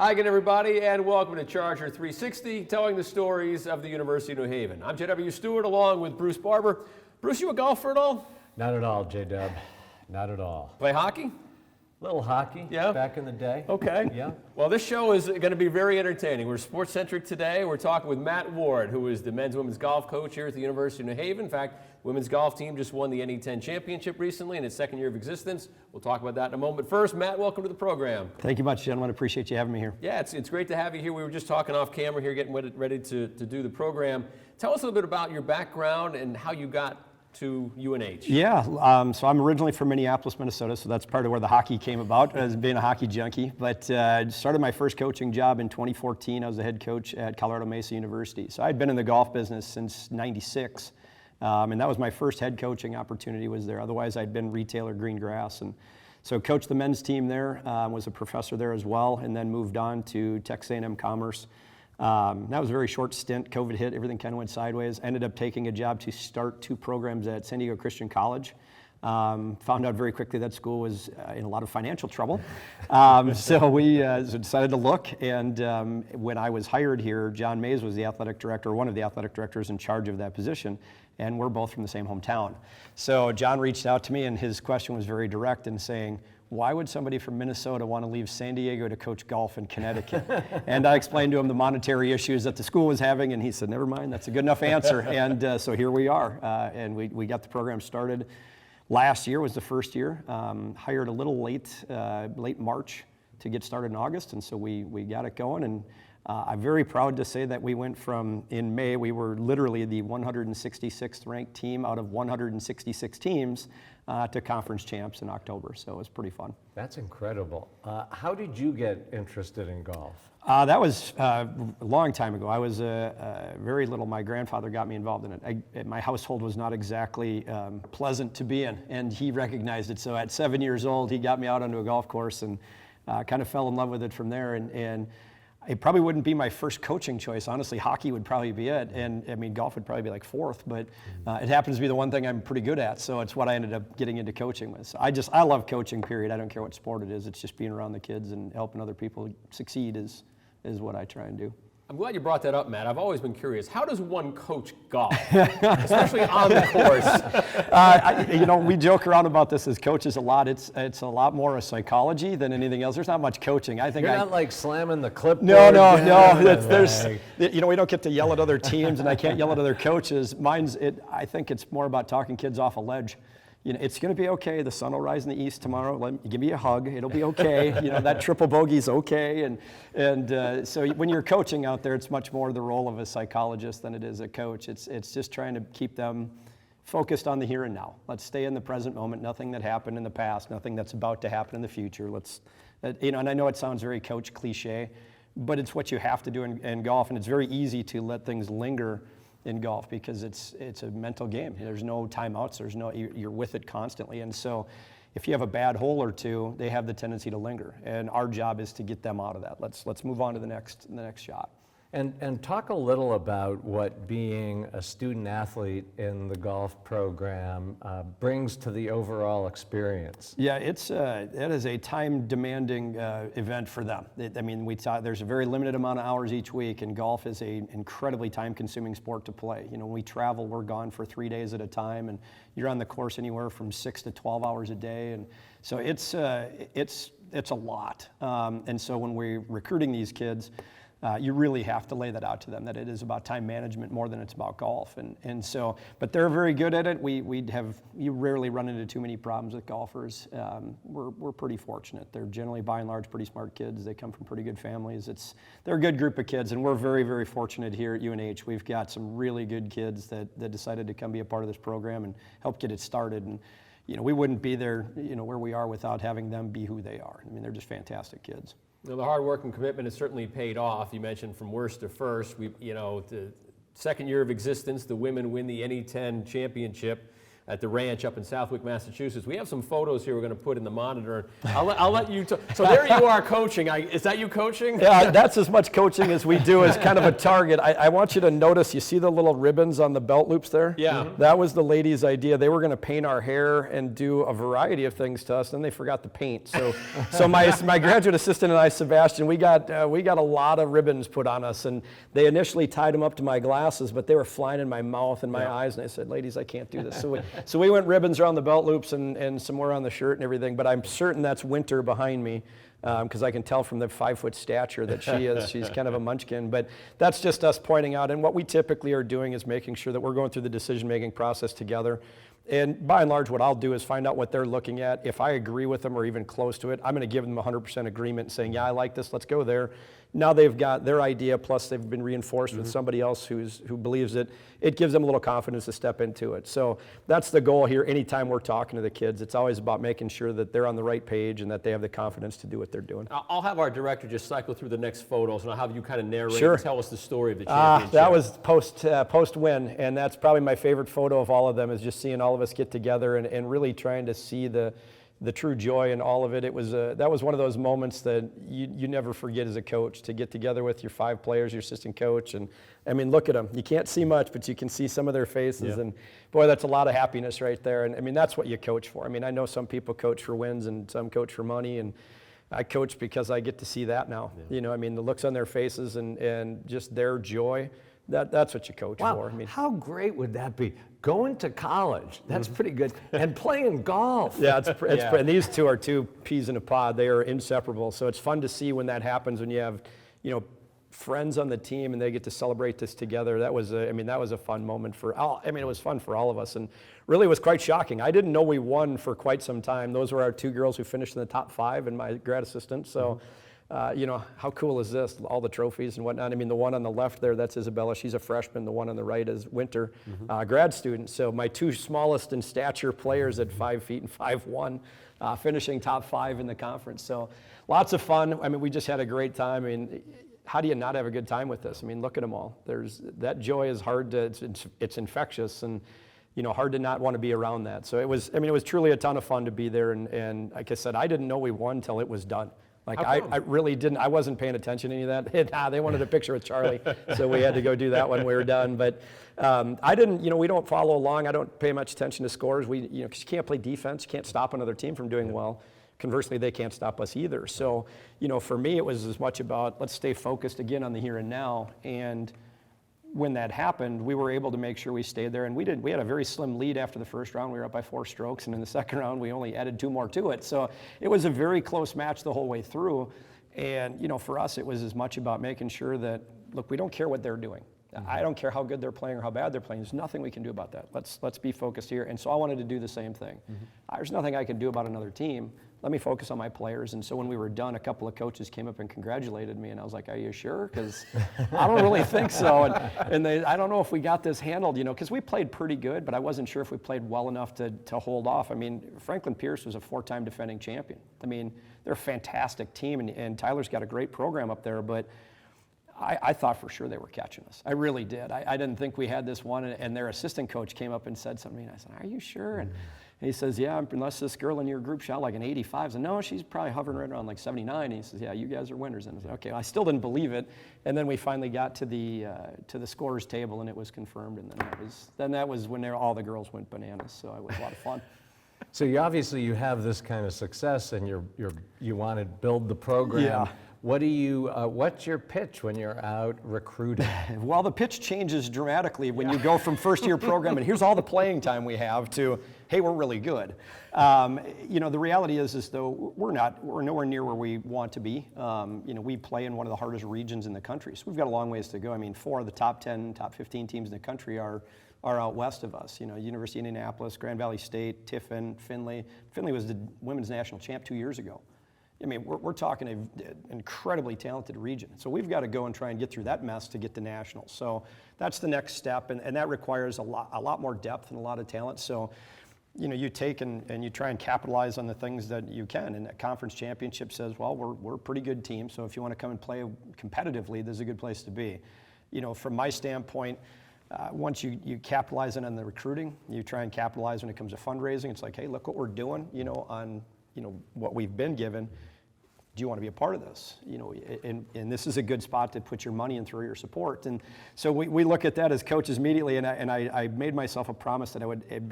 Hi again, everybody, and welcome to Charger 360, telling the stories of the University of New Haven. I'm J.W. Stewart, along with Bruce Barber. Bruce, you a golfer at all? Not at all, J-Dub. Not at all. Play hockey? Little hockey, yeah, back in the day. Okay. Yeah. Well, this show is going to be very entertaining. We're sports-centric today. We're talking with Matt Ward, who is the men's and women's golf coach here at the University of New Haven. In fact, women's golf team just won the NE10 Championship recently in its second year of existence. We'll talk about that in a moment. But first, Matt, welcome to the program. Thank you much, gentlemen. Appreciate you having me here. Yeah, it's great to have you here. We were just talking off camera here, getting ready to do the program. Tell us a little bit about your background and how you got to UNH. Yeah, so I'm originally from Minneapolis, Minnesota, so that's part of where the hockey came about, as being a hockey junkie. But I started my first coaching job in 2014. I was the head coach at Colorado Mesa University. So I'd been in the golf business since '96, and that was my first head coaching opportunity was there. Otherwise, I'd been retailer green grass. And so coached the men's team there, was a professor there as well, and then moved on to Texas A&M Commerce. That was a very short stint. COVID hit, everything kind of went sideways. Ended up taking a job to start two programs at San Diego Christian College. Found out very quickly that school was in a lot of financial trouble. So we decided to look, and when I was hired here, John Mays was the athletic director, one of the athletic directors in charge of that position, and we're both from the same hometown. So John reached out to me, and his question was very direct in saying, why would somebody from Minnesota want to leave San Diego to coach golf in Connecticut? And I explained to him the monetary issues that the school was having, and he said, never mind, that's a good enough answer. And so here we are, and we got the program started. Last year was the first year, hired a little late March to get started in August, and so we got it going. And I'm very proud to say that we went from, in May, we were literally the 166th ranked team out of 166 teams to conference champs in October, so it was pretty fun. That's incredible. How did you get interested in golf? That was a long time ago. I was very little. My grandfather got me involved in it. My household was not exactly pleasant to be in, and he recognized it. So at 7 years old, he got me out onto a golf course and kind of fell in love with it from there. And it probably wouldn't be my first coaching choice. Honestly, hockey would probably be it. And I mean, golf would probably be like fourth, but it happens to be the one thing I'm pretty good at. So it's what I ended up getting into coaching with. So I love coaching, period. I don't care what sport it is. It's just being around the kids and helping other people succeed is what I try and do. I'm glad you brought that up, Matt. I've always been curious. How does one coach golf, especially on the course? We joke around about this as coaches a lot. It's a lot more a psychology than anything else. There's not much coaching. I think you're not like slamming the clipboard. No. We don't get to yell at other teams, and I can't yell at other coaches. I think it's more about talking kids off a ledge. It's going to be okay. The sun will rise in the east tomorrow. Give me a hug. It'll be okay. That triple bogey's okay. And so when you're coaching out there, it's much more the role of a psychologist than it is a coach. It's just trying to keep them focused on the here and now. Let's stay in the present moment. Nothing that happened in the past. Nothing that's about to happen in the future. And I know it sounds very coach cliche, but it's what you have to do in golf. And it's very easy to let things linger in golf because it's a mental game. There's no timeouts. You're with it constantly. And so if you have a bad hole or two, they have the tendency to linger. And our job is to get them out of that. Let's move on to the next shot. And talk a little about what being a student athlete in the golf program brings to the overall experience. Yeah, it is a time-demanding event for them. There's a very limited amount of hours each week, and golf is an incredibly time-consuming sport to play. When we travel, we're gone for 3 days at a time, and you're on the course anywhere from 6 to 12 hours a day, and so it's a lot. And so when we're recruiting these kids, you really have to lay that out to them, that it is about time management more than it's about golf. But they're very good at it. You rarely run into too many problems with golfers. We're pretty fortunate. They're generally, by and large, pretty smart kids. They come from pretty good families. They're a good group of kids, and we're very, very fortunate here at UNH. We've got some really good kids that decided to come be a part of this program and help get it started. And we wouldn't be there, where we are without having them be who they are. I mean, they're just fantastic kids. The hard work and commitment has certainly paid off. You mentioned from worst to first. The second year of existence, the women win the NE10 championship. at the ranch up in Southwick, Massachusetts. We have some photos here we're going to put in the monitor. I'll let you talk. So there you are coaching. Is that you coaching? Yeah, that's as much coaching as we do as kind of a target. I want you to notice, you see the little ribbons on the belt loops there? Yeah. Mm-hmm. That was the ladies' idea. They were going to paint our hair and do a variety of things to us, and then they forgot to paint. So my graduate assistant and I, Sebastian, we got a lot of ribbons put on us, and they initially tied them up to my glasses, but they were flying in my mouth and my eyes, and I said, ladies, I can't do this. So we went ribbons around the belt loops and some more on the shirt and everything, but I'm certain that's Winter behind me, because I can tell from the 5-foot stature that she's kind of a munchkin. But that's just us pointing out, and what we typically are doing is making sure that we're going through the decision-making process together. And by and large, what I'll do is find out what they're looking at. If I agree with them or even close to it, I'm going to give them 100% agreement, saying, yeah, I like this, let's go there. Now they've got their idea, plus they've been reinforced with somebody else who believes it. It gives them a little confidence to step into it. So that's the goal here. Anytime we're talking to the kids, it's always about making sure that they're on the right page and that they have the confidence to do what they're doing. I'll have our director just cycle through the next photos, and I'll have you kind of narrate Sure. and tell us the story of the championship. That was post-win, and that's probably my favorite photo of all of them, is just seeing all of us get together and really trying to see the true joy in all of it. That was one of those moments that you never forget as a coach, to get together with your 5 players, your assistant coach, and I mean, look at them. You can't see much, but you can see some of their faces, and boy, that's a lot of happiness right there. And I mean, that's what you coach for. I mean, I know some people coach for wins and some coach for money, and I coach because I get to see that now. You know, I mean, the looks on their faces and just their joy. That's what you coach for. I mean, how great would that be? Going to college, that's pretty good, and playing golf. Yeah, and these two are 2 peas in a pod. They are inseparable. So it's fun to see when that happens, when you have, friends on the team and they get to celebrate this together. That was a fun moment it was fun for all of us, and really was quite shocking. I didn't know we won for quite some time. Those were our 2 girls who finished in the top 5 and my grad assistant. So. How cool is this? All the trophies and whatnot. I mean, the one on the left there, that's Isabella. She's a freshman. The one on the right is Winter, grad student. So my 2 smallest in stature players at 5 feet and 5'1", finishing top 5 in the conference. So lots of fun. I mean, we just had a great time. I mean, how do you not have a good time with this? I mean, look at them all. That joy is hard to, it's infectious, and hard to not want to be around that. So it was truly a ton of fun to be there. And like I said, I didn't know we won until it was done. Like, I really didn't. I wasn't paying attention to any of that. They wanted a picture with Charlie, so we had to go do that when we were done. But I didn't. We don't follow along. I don't pay much attention to scores. Because you can't play defense. You can't stop another team from doing well. Conversely, they can't stop us either. So, for me, it was as much about let's stay focused again on the here and now. And when that happened, we were able to make sure we stayed there, and we had a very slim lead after the first round. We were up by 4 strokes, and in the second round, we only added 2 more to it. So it was a very close match the whole way through. And for us, it was as much about making sure that, look, we don't care what they're doing. I don't care how good they're playing or how bad they're playing. There's nothing we can do about that. Let's be focused here. And so I wanted to do the same thing. There's nothing I can do about another team. Let me focus on my players. And so when we were done, a couple of coaches came up and congratulated me, and I was like, are you sure? Because I don't really think so. And I don't know if we got this handled, because we played pretty good, but I wasn't sure if we played well enough to hold off. I mean, Franklin Pierce was a 4-time defending champion. I mean, they're a fantastic team, and Tyler's got a great program up there, but I thought for sure they were catching us. I really did. I didn't think we had this one, and their assistant coach came up and said something, and I said, are you sure? And he says, yeah, unless this girl in your group shot like an 85. I said, no, she's probably hovering right around like 79. And he says, yeah, you guys are winners. And I said, okay, I still didn't believe it. And then we finally got to the scorers table, and it was confirmed. And then that was when all the girls went bananas. So it was a lot of fun. So you have this kind of success, and you want to build the program. Yeah. What's your pitch when you're out recruiting? Well, the pitch changes dramatically when you go from first-year program and here's all the playing time we have to, hey, we're really good. The reality is though we're nowhere near where we want to be. We play in one of the hardest regions in the country, so we've got a long ways to go. I mean, 4 of the top 10, top 15 teams in the country are out west of us. University of Indianapolis, Grand Valley State, Tiffin, Findlay. Findlay was the women's national champ 2 years ago. I mean, we're talking an incredibly talented region. So we've got to go and try and get through that mess to get to nationals. So that's the next step, and that requires a lot more depth and a lot of talent. So, you take and you try and capitalize on the things that you can. And that conference championship says, well, we're a pretty good team. So if you want to come and play competitively, this is a good place to be. From my standpoint, once you capitalize on the recruiting, you try and capitalize when it comes to fundraising. It's like, hey, look what we're doing, on what we've been given. Do you want to be a part of this? And this is a good spot to put your money in through your support. And so we look at that as coaches immediately, and I made myself a promise that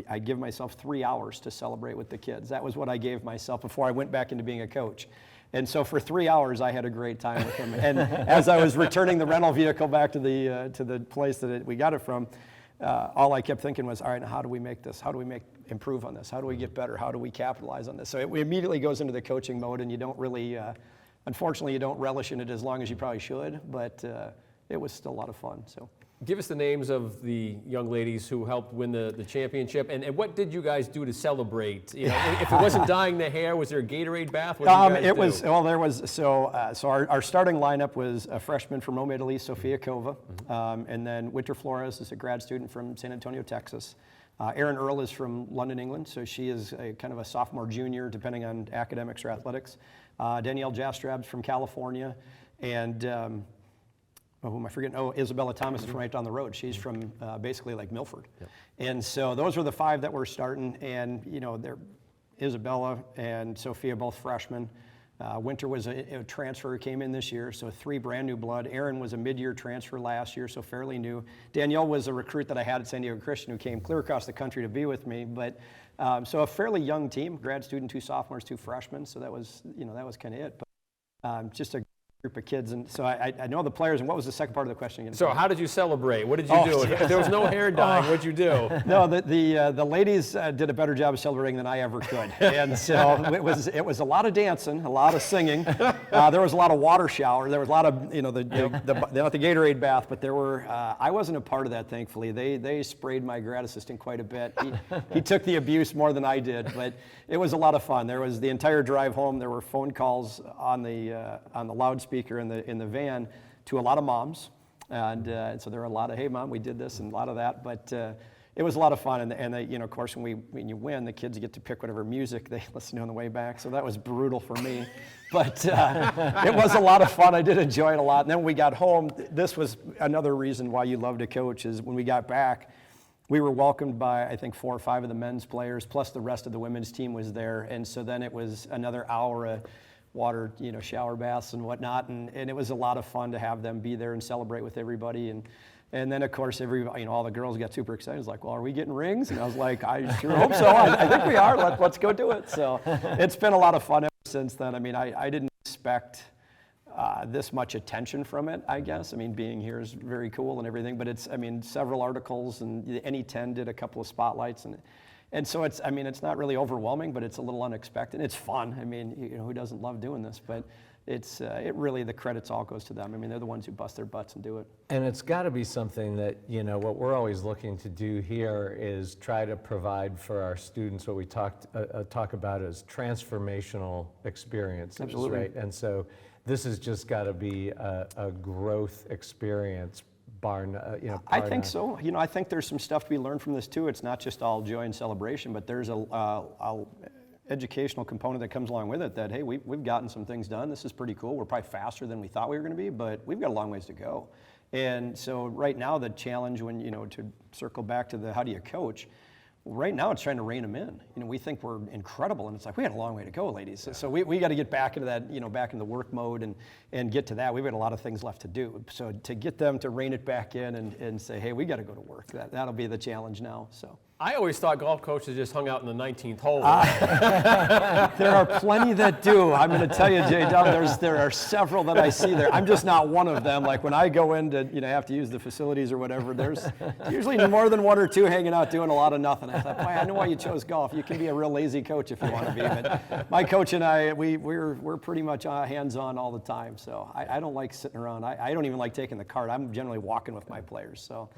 I'd give myself 3 hours to celebrate with the kids. That was what I gave myself before I went back into being a coach. And so for 3 hours, I had a great time with them. And as I was returning the rental vehicle back to the place that we got it from, all I kept thinking was, all right, now how do we make this? How do we improve on this? How do we get better? How do we capitalize on this? So it immediately goes into the coaching mode, and you don't really, unfortunately, you don't relish in it as long as you probably should, but it was still a lot of fun. So. Give us the names of the young ladies who helped win the championship, and what did you guys do to celebrate? If it wasn't dyeing the hair, was there a Gatorade bath? What did you guys do? There was, so our starting lineup was a freshman from Rome, Italy, Sofia Kova, and then Winter Flores is a grad student from San Antonio, Texas. Erin Earle is from London, England, so she is kind of a sophomore, junior, depending on academics or athletics. Danielle Jastrab's from California, and who am I forgetting? Oh, Isabella Thomas is from right down the road. She's from basically like Milford. Yep. And so those were the 5 that were starting, and they're Isabella and Sophia, both freshmen. Winter was a transfer who came in this year, so 3 brand new blood. Erin was a mid-year transfer last year, so fairly new. Danielle was a recruit that I had at San Diego Christian who came clear across the country to be with me, but so a fairly young team, grad student, 2 sophomores, 2 freshmen, so that was kind of it. But just a group of kids, and so I know the players. And what was the second part of the question again? So how did you celebrate? What did you do? If there was no hair dyeing, what did you do? No, the ladies did a better job of celebrating than I ever could, and so it was a lot of dancing, a lot of singing. There was a lot of water shower. There was a lot of not the Gatorade bath, but there were. I wasn't a part of that, thankfully. They sprayed my grad assistant quite a bit. He took the abuse more than I did, but it was a lot of fun. There was the entire drive home. There were phone calls on the loudspeaker in the van to a lot of moms, and so there were a lot of, hey mom, we did this, and a lot of that, but it was a lot of fun, and of course when you win, the kids get to pick whatever music they listen to on the way back, so that was brutal for me, but it was a lot of fun. I did enjoy it a lot. And then when we got home, this was another reason why you love to coach, is when we got back, we were welcomed by, I think, 4 or 5 of the men's players, plus the rest of the women's team was there, and so then it was another hour of water, shower baths and whatnot, and it was a lot of fun to have them be there and celebrate with everybody, and then of course everybody, all the girls got super excited. It was like, well, are we getting rings? And I was like, I sure hope so. I think we are. Let's go do it. So it's been a lot of fun ever since then. I mean, I didn't expect this much attention from it, I guess. I mean, being here is very cool and everything, but several articles, and the NE10 did a couple of spotlights, and so it's not really overwhelming, but it's a little unexpected. It's fun. I mean, who doesn't love doing this? But it really, the credits all goes to them. I mean, they're the ones who bust their butts and do it. And it's got to be something that, what we're always looking to do here is try to provide for our students what we talk about as transformational experiences. Absolutely. Right? And so this has just got to be a growth experience. I think so. I think there's some stuff to be learned from this too. It's not just all joy and celebration, but there's a educational component that comes along with it. That hey, we've gotten some things done. This is pretty cool. We're probably faster than we thought we were going to be, but we've got a long ways to go. And so right now the challenge, when to circle back to the how do you coach. Right now, it's trying to rein them in. We think we're incredible, and it's like, we had a long way to go, ladies. Yeah. So we got to get back into that, back into the work mode and get to that. We've got a lot of things left to do. So to get them to rein it back in and say, hey, we got to go to work. That'll be the challenge now. So. I always thought golf coaches just hung out in the 19th hole. There are plenty that do. I'm going to tell you, Jay Dunn, there are several that I see there. I'm just not one of them. Like when I go in to have to use the facilities or whatever, there's usually more than 1 or 2 hanging out doing a lot of nothing. I thought, boy, I know why you chose golf. You can be a real lazy coach if you want to be. But my coach and I, we're pretty much hands-on all the time. So I don't like sitting around. I don't even like taking the cart. I'm generally walking with my players. So.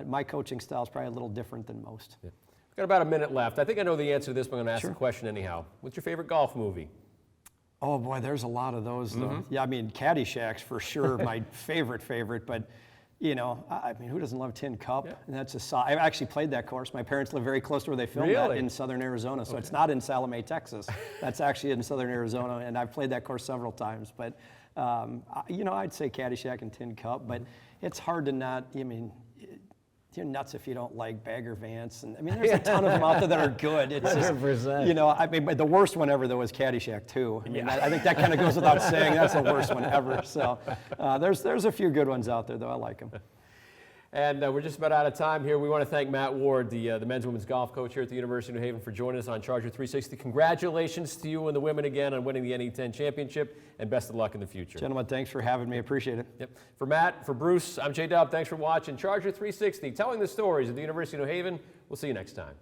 My coaching style is probably a little different than most. Yeah. We've got about a minute left. I think I know the answer to this, but I'm going to ask Sure. the question anyhow. What's your favorite golf movie? Oh boy, there's a lot of those though. Yeah, Caddyshack's for sure my favorite, but who doesn't love Tin Cup? Yeah. And that's I've actually played that course. My parents live very close to where they filmed that in southern Arizona, so it's not in Salome, Texas. That's actually in southern Arizona, and I've played that course several times. But I'd say Caddyshack and Tin Cup, but it's hard to not. you're nuts if you don't like Bagger Vance. And I mean, there's a ton of them out there that are good. It's just, 100%. you know, I mean, but the worst one ever though was Caddyshack 2. I mean, I think that kind of goes without saying. That's the worst one ever. So there's a few good ones out there though. I like them. And we're just about out of time here. We want to thank Matt Ward, the men's women's golf coach here at the University of New Haven, for joining us on Charger 360. Congratulations to you and the women again on winning the NE10 championship, and best of luck in the future. Gentlemen, thanks for having me. Appreciate it. Yep. For Matt, for Bruce, I'm J-Dub. Thanks for watching Charger 360, telling the stories of the University of New Haven. We'll see you next time.